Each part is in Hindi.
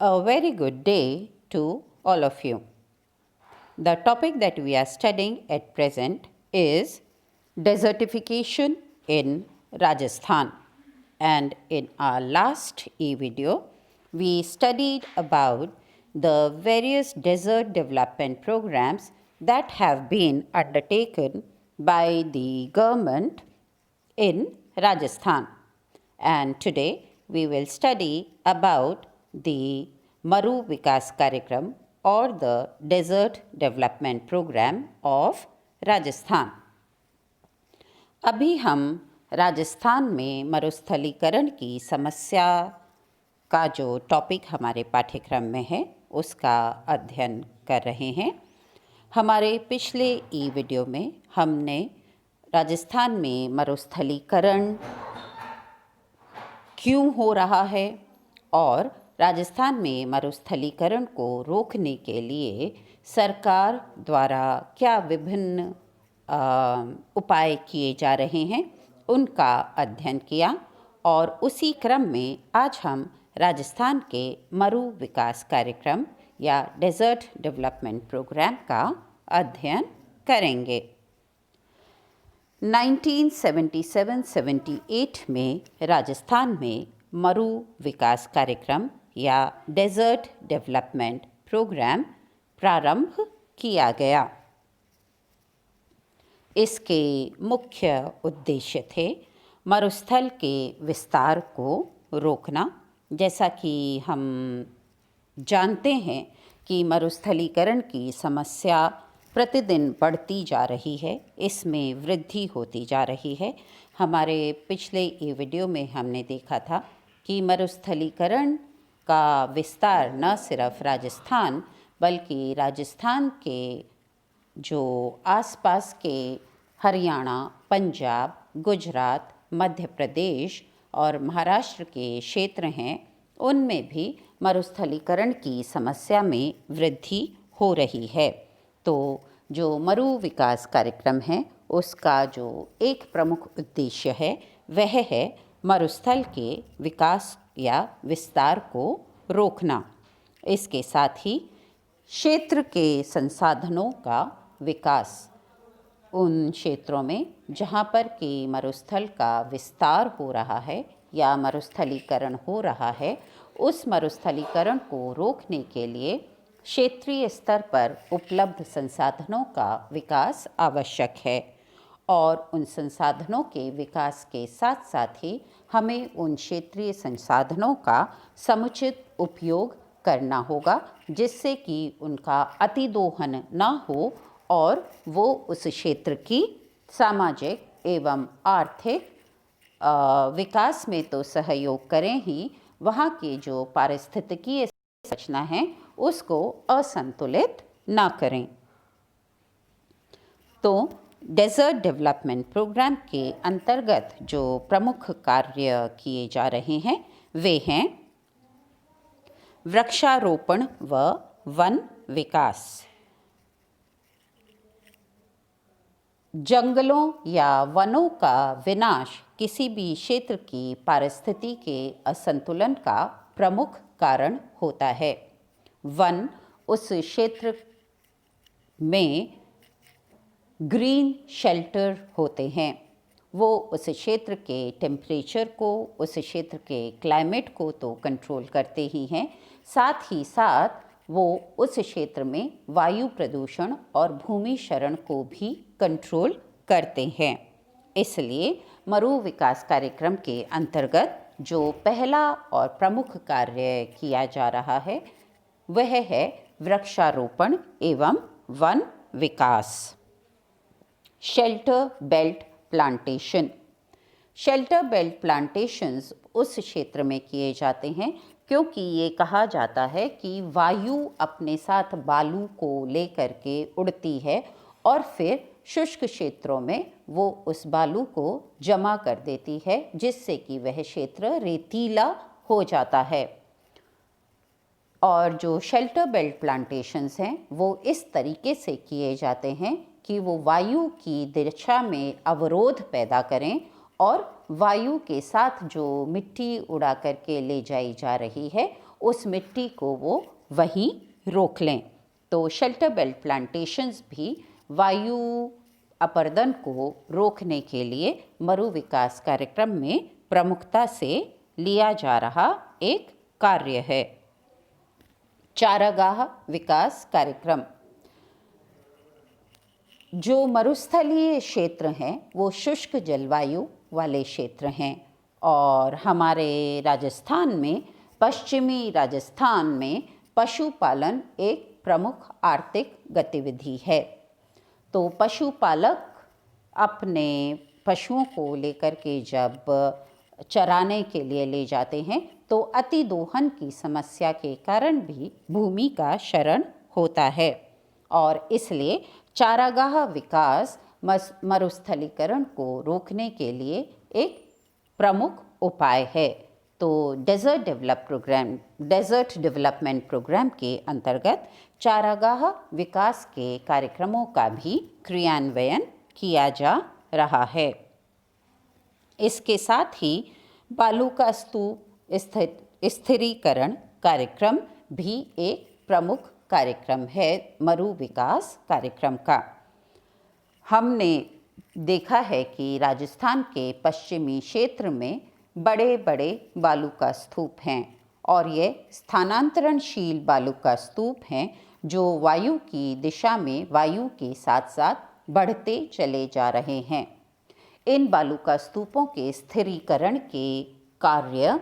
A very good day to all of you. The topic that we are studying at present is desertification in Rajasthan. And in our last e-video, we studied about the various desert development programs that have been undertaken by the government in Rajasthan. And today we will study about the Maru Vikas Karyakram or the Desert Development Program of Rajasthan. अभी हम राजस्थान में मरुस्थलीकरण की समस्या का जो टॉपिक हमारे पाठ्यक्रम में है उसका अध्ययन कर रहे हैं। हमारे पिछले ई वीडियो में हमने राजस्थान में मरुस्थलीकरण क्यों हो रहा है और राजस्थान में मरुस्थलीकरण को रोकने के लिए सरकार द्वारा क्या विभिन्न उपाय किए जा रहे हैं उनका अध्ययन किया। और उसी क्रम में आज हम राजस्थान के मरु विकास कार्यक्रम या डेजर्ट डेवलपमेंट प्रोग्राम का अध्ययन करेंगे। 1977-78 में राजस्थान में मरु विकास कार्यक्रम या डेजर्ट डेवलपमेंट प्रोग्राम प्रारंभ किया गया। इसके मुख्य उद्देश्य थे मरुस्थल के विस्तार को रोकना। जैसा कि हम जानते हैं कि मरुस्थलीकरण की समस्या प्रतिदिन बढ़ती जा रही है, इसमें वृद्धि होती जा रही है। हमारे पिछले ये वीडियो में हमने देखा था कि मरुस्थलीकरण का विस्तार न सिर्फ राजस्थान बल्कि राजस्थान के जो आसपास के हरियाणा, पंजाब, गुजरात, मध्य प्रदेश और महाराष्ट्र के क्षेत्र हैं, उनमें भी मरुस्थलीकरण की समस्या में वृद्धि हो रही है। तो जो मरु विकास कार्यक्रम है उसका जो एक प्रमुख उद्देश्य है वह है मरुस्थल के विकास या विस्तार को रोकना। इसके साथ ही क्षेत्र के संसाधनों का विकास, उन क्षेत्रों में जहाँ पर कि मरुस्थल का विस्तार हो रहा है या मरुस्थलीकरण हो रहा है, उस मरुस्थलीकरण को रोकने के लिए क्षेत्रीय स्तर पर उपलब्ध संसाधनों का विकास आवश्यक है। और उन संसाधनों के विकास के साथ साथ ही हमें उन क्षेत्रीय संसाधनों का समुचित उपयोग करना होगा जिससे कि उनका अतिदोहन न हो और वो उस क्षेत्र की सामाजिक एवं आर्थिक विकास में तो सहयोग करें ही, वहाँ के जो पारिस्थितिकीय संरचना है उसको असंतुलित ना करें। तो डेजर्ट डेवलपमेंट प्रोग्राम के अंतर्गत जो प्रमुख कार्य किए जा रहे हैं वे हैं वृक्षारोपण व वन विकास। जंगलों या वनों का विनाश किसी भी क्षेत्र की पारिस्थिति के असंतुलन का प्रमुख कारण होता है। वन उस क्षेत्र में ग्रीन शेल्टर होते हैं, वो उस क्षेत्र के टेम्परेचर को, उस क्षेत्र के क्लाइमेट को तो कंट्रोल करते ही हैं, साथ ही साथ वो उस क्षेत्र में वायु प्रदूषण और भूमि क्षरण को भी कंट्रोल करते हैं। इसलिए मरु विकास कार्यक्रम के अंतर्गत जो पहला और प्रमुख कार्य किया जा रहा है वह है वृक्षारोपण एवं वन विकास। Shelter belt plantation. Shelter belt plantations उस क्षेत्र में किए जाते हैं क्योंकि ये कहा जाता है कि वायु अपने साथ बालू को लेकर के उड़ती है और फिर शुष्क क्षेत्रों में वो उस बालू को जमा कर देती है जिससे कि वह क्षेत्र रेतीला हो जाता है। और जो शेल्टर बेल्ट प्लांटेशंस हैं वो इस तरीके से किए जाते हैं कि वो वायु की दिशा में अवरोध पैदा करें और वायु के साथ जो मिट्टी उड़ा करके ले जाई जा रही है उस मिट्टी को वो वहीं रोक लें। तो शेल्टर बेल्ट प्लांटेशंस भी वायु अपरदन को रोकने के लिए मरु विकास कार्यक्रम में प्रमुखता से लिया जा रहा एक कार्य है। चारागाह विकास कार्यक्रम। जो मरुस्थलीय क्षेत्र हैं वो शुष्क जलवायु वाले क्षेत्र हैं और हमारे राजस्थान में, पश्चिमी राजस्थान में पशुपालन एक प्रमुख आर्थिक गतिविधि है। तो पशुपालक अपने पशुओं को लेकर के जब चराने के लिए ले जाते हैं तो अतिदोहन की समस्या के कारण भी भूमि का क्षरण होता है और इसलिए चारागाह विकास मरुस्थलीकरण को रोकने के लिए एक प्रमुख उपाय है। तो डेजर्ट डेवलपमेंट प्रोग्राम के अंतर्गत चारागाह विकास के कार्यक्रमों का भी क्रियान्वयन किया जा रहा है। इसके साथ ही बालू का स्तूप स्थिरीकरण कार्यक्रम भी एक प्रमुख कार्यक्रम है मरु विकास कार्यक्रम का। हमने देखा है कि राजस्थान के पश्चिमी क्षेत्र में बड़े बड़े बालू का स्तूप हैं और ये स्थानांतरणशील बालू का स्तूप हैं जो वायु की दिशा में वायु के साथ साथ बढ़ते चले जा रहे हैं। इन बालू का स्तूपों के स्थिरीकरण के कार्य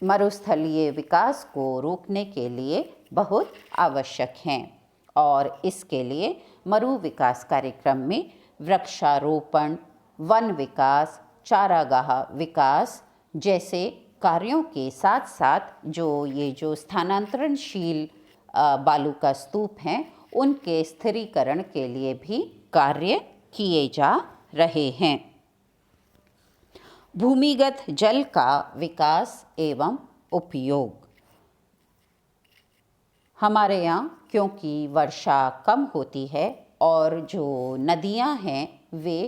मरुस्थलीय विकास को रोकने के लिए बहुत आवश्यक हैं और इसके लिए मरु विकास कार्यक्रम में वृक्षारोपण, वन विकास, चारागाह विकास जैसे कार्यों के साथ साथ जो स्थानांतरणशील बालू का स्तूप हैं उनके स्थिरीकरण के लिए भी कार्य किए जा रहे हैं। भूमिगत जल का विकास एवं उपयोग। हमारे यहाँ क्योंकि वर्षा कम होती है और जो नदियाँ हैं वे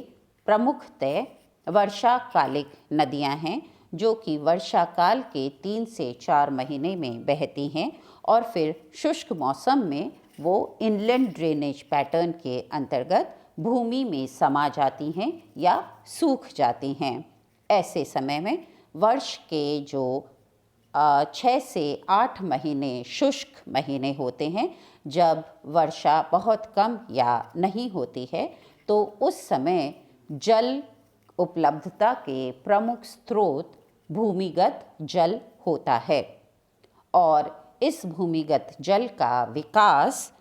प्रमुखतः वर्षाकालिक नदियाँ हैं जो कि वर्षा काल के 3 से 4 महीने में बहती हैं और फिर शुष्क मौसम में वो इनलैंड ड्रेनेज पैटर्न के अंतर्गत भूमि में समा जाती हैं या सूख जाती हैं। ऐसे समय में वर्ष के जो 6 से 8 महीने शुष्क महीने होते हैं, जब वर्षा बहुत कम या नहीं होती है, तो उस समय जल उपलब्धता के प्रमुख स्रोत भूमिगत जल होता है और इस भूमिगत जल का विकास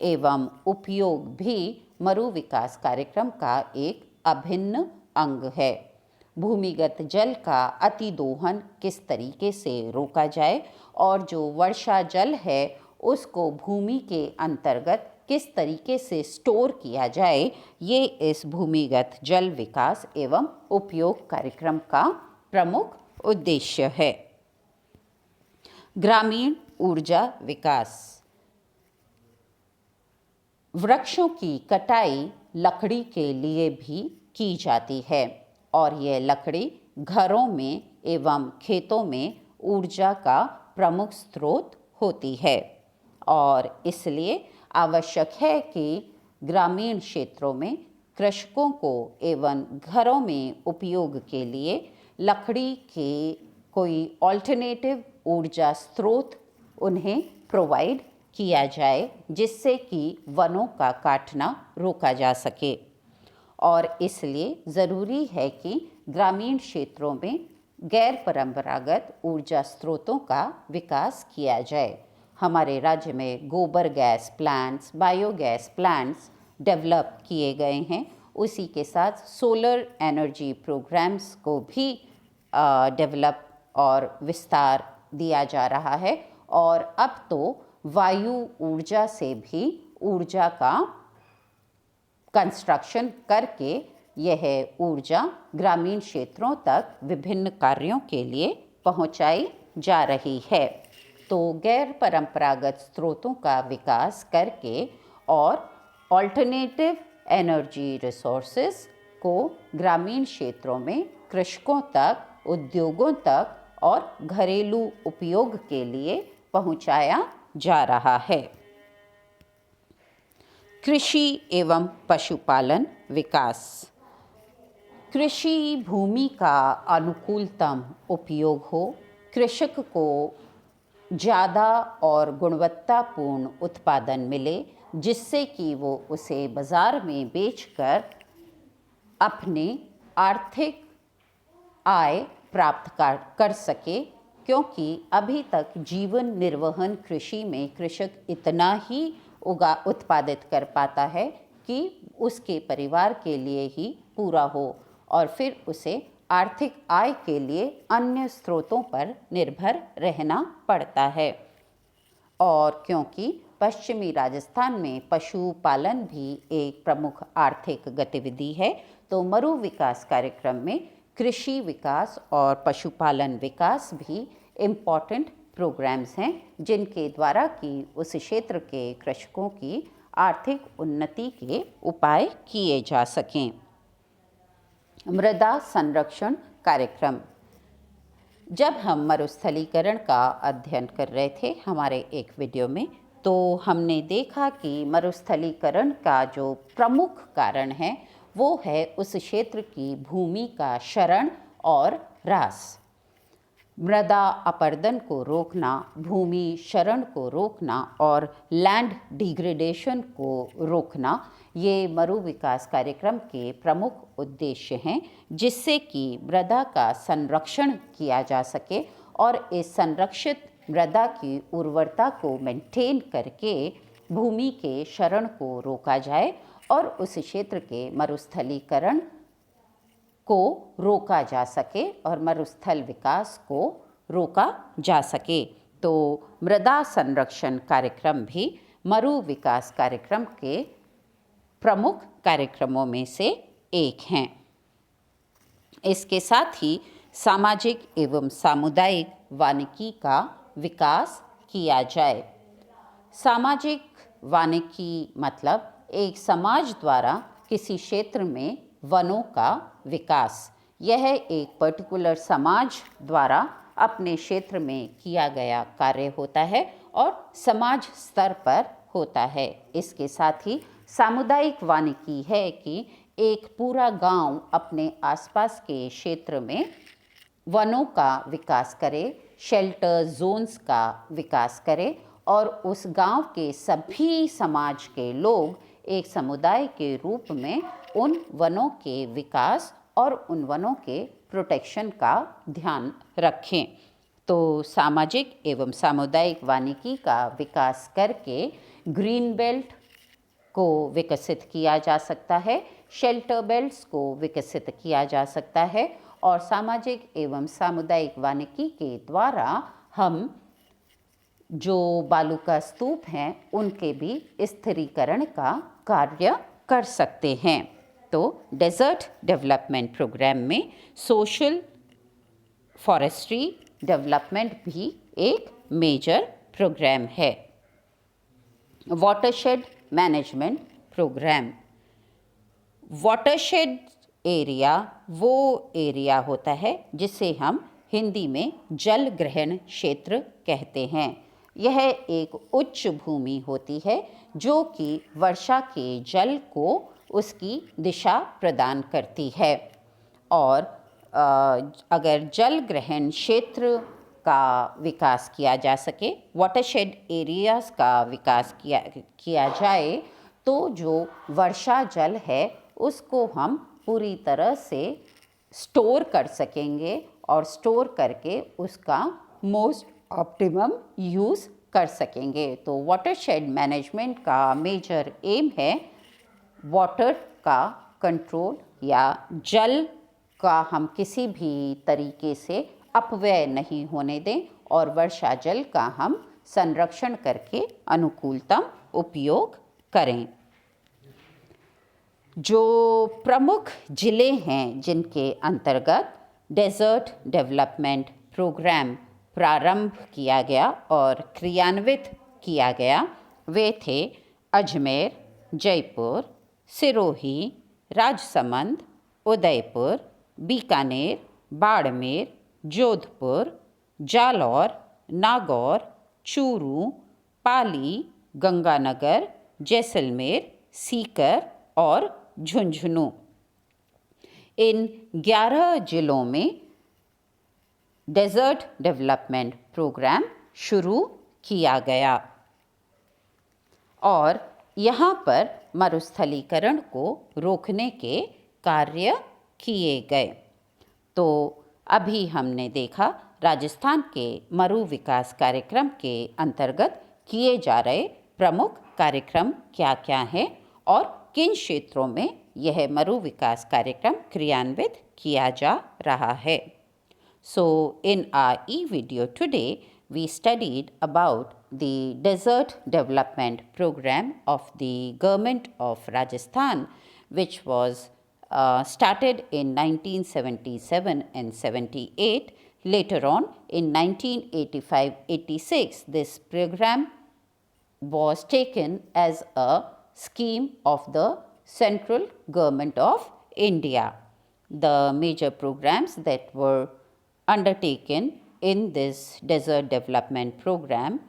एवं उपयोग भी मरु विकास कार्यक्रम का एक अभिन्न अंग है। भूमिगत जल का अतिदोहन किस तरीके से रोका जाए और जो वर्षा जल है उसको भूमि के अंतर्गत किस तरीके से स्टोर किया जाए, ये इस भूमिगत जल विकास एवं उपयोग कार्यक्रम का प्रमुख उद्देश्य है। ग्रामीण ऊर्जा विकास। वृक्षों की कटाई लकड़ी के लिए भी की जाती है और ये लकड़ी घरों में एवं खेतों में ऊर्जा का प्रमुख स्रोत होती है और इसलिए आवश्यक है कि ग्रामीण क्षेत्रों में कृषकों को एवं घरों में उपयोग के लिए लकड़ी के कोई ऑल्टरनेटिव ऊर्जा स्रोत उन्हें प्रोवाइड किया जाए जिससे कि वनों का काटना रोका जा सके और इसलिए ज़रूरी है कि ग्रामीण क्षेत्रों में गैर परंपरागत ऊर्जा स्रोतों का विकास किया जाए। हमारे राज्य में गोबर gas plants, biogas plants develop किए गए हैं। उसी के साथ सोलर एनर्जी प्रोग्राम्स को भी डेवलप और विस्तार दिया जा रहा है और अब तो वायु ऊर्जा से भी ऊर्जा का कंस्ट्रक्शन करके यह ऊर्जा ग्रामीण क्षेत्रों तक विभिन्न कार्यों के लिए पहुंचाई जा रही है। तो गैर परंपरागत स्रोतों का विकास करके और ऑल्टरनेटिव एनर्जी रिसोर्सेज को ग्रामीण क्षेत्रों में कृषकों तक, उद्योगों तक और घरेलू उपयोग के लिए पहुंचाया जा रहा है। कृषि एवं पशुपालन विकास। कृषि भूमि का अनुकूलतम उपयोग हो, कृषक को ज़्यादा और गुणवत्तापूर्ण उत्पादन मिले, जिससे कि वो उसे बाज़ार में बेचकर अपने आर्थिक आय प्राप्त कर सके, क्योंकि अभी तक जीवन निर्वहन कृषि में कृषक इतना ही उत्पादित कर पाता है कि उसके परिवार के लिए ही पूरा हो और फिर उसे आर्थिक आय के लिए अन्य स्रोतों पर निर्भर रहना पड़ता है। और क्योंकि पश्चिमी राजस्थान में पशुपालन भी एक प्रमुख आर्थिक गतिविधि है, तो मरु विकास कार्यक्रम में कृषि विकास और पशुपालन विकास भी इम्पॉर्टेंट प्रोग्राम्स हैं, जिनके द्वारा कि उस क्षेत्र के कृषकों की आर्थिक उन्नति के उपाय किए जा सकें। मृदा संरक्षण कार्यक्रम। जब हम मरुस्थलीकरण का अध्ययन कर रहे थे हमारे एक वीडियो में, तो हमने देखा कि मरुस्थलीकरण का जो प्रमुख कारण है वो है उस क्षेत्र की भूमि का क्षरण और ह्रास। मृदा अपरदन को रोकना, भूमि क्षरण को रोकना और लैंड डिग्रेडेशन को रोकना, ये मरु विकास कार्यक्रम के प्रमुख उद्देश्य हैं, जिससे कि मृदा का संरक्षण किया जा सके और इस संरक्षित मृदा की उर्वरता को मेंटेन करके भूमि के क्षरण को रोका जाए और उस क्षेत्र के मरुस्थलीकरण को रोका जा सके और मरुस्थल विकास को रोका जा सके। तो मृदा संरक्षण कार्यक्रम भी मरु विकास कार्यक्रम के प्रमुख कार्यक्रमों में से एक हैं। इसके साथ ही सामाजिक एवं सामुदायिक वानिकी का विकास किया जाए। सामाजिक वानिकी मतलब एक समाज द्वारा किसी क्षेत्र में वनों का विकास। यह एक पर्टिकुलर समाज द्वारा अपने क्षेत्र में किया गया कार्य होता है और समाज स्तर पर होता है। इसके साथ ही सामुदायिक वानिकी है कि एक पूरा गांव अपने आसपास के क्षेत्र में वनों का विकास करे, शेल्टर जोन्स का विकास करे और उस गांव के सभी समाज के लोग एक समुदाय के रूप में उन वनों के विकास और उन वनों के प्रोटेक्शन का ध्यान रखें। तो सामाजिक एवं सामुदायिक वानिकी का विकास करके ग्रीन बेल्ट को विकसित किया जा सकता है, शेल्टर बेल्ट्स को विकसित किया जा सकता है और सामाजिक एवं सामुदायिक वानिकी के द्वारा हम जो बालू का स्तूप हैं उनके भी स्थिरीकरण का कार्य कर सकते हैं। तो डेजर्ट डेवलपमेंट प्रोग्राम में सोशल फॉरेस्ट्री डेवलपमेंट भी एक मेजर प्रोग्राम है। Watershed management programme. Watershed area वो एरिया होता है जिसे हम हिंदी में जल ग्रहण क्षेत्र कहते हैं। यह एक उच्च भूमि होती है जो कि वर्षा के जल को उसकी दिशा प्रदान करती है और अगर जल ग्रहण क्षेत्र का विकास किया जा सके, वाटरशेड एरियाज़ का विकास किया जाए, तो जो वर्षा जल है उसको हम पूरी तरह से स्टोर कर सकेंगे और स्टोर करके उसका मोस्ट ऑप्टिमम यूज़ कर सकेंगे। तो वाटरशेड मैनेजमेंट का मेजर एम है वाटर का कंट्रोल या जल का हम किसी भी तरीके से अपव्यय नहीं होने दें और वर्षा जल का हम संरक्षण करके अनुकूलतम उपयोग करें। जो प्रमुख ज़िले हैं जिनके अंतर्गत डेजर्ट डेवलपमेंट प्रोग्राम प्रारंभ किया गया और क्रियान्वित किया गया, वे थे अजमेर, जयपुर, सिरोही, राजसमंद, उदयपुर, बीकानेर, बाड़मेर, जोधपुर, जालौर, नागौर, चूरू, पाली, गंगानगर, जैसलमेर, सीकर और झुंझुनू। इन 11 जिलों में डेजर्ट डेवलपमेंट प्रोग्राम शुरू किया गया और यहाँ पर मरुस्थलीकरण को रोकने के कार्य किए गए। तो अभी हमने देखा राजस्थान के मरु विकास कार्यक्रम के अंतर्गत किए जा रहे प्रमुख कार्यक्रम क्या क्या हैं और किन क्षेत्रों में यह मरु विकास कार्यक्रम क्रियान्वित किया जा रहा है। So in our e-video today, we studied about the Desert Development Program of the Government of Rajasthan, which was started in 1977 and 78. Later on, in 1985-86, this program was taken as a scheme of the central government of India. The major programs that were undertaken in this desert development program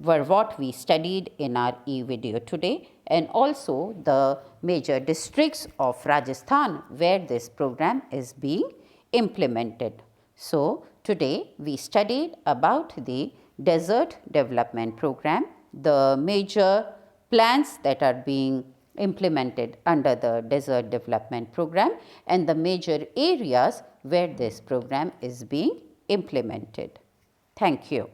were what we studied in our e-video today, and also the major districts of Rajasthan where this program is being implemented. So today we studied about the desert development program, the major plans that are being implemented under the desert development program, and the major areas where this program is being implemented. Thank you.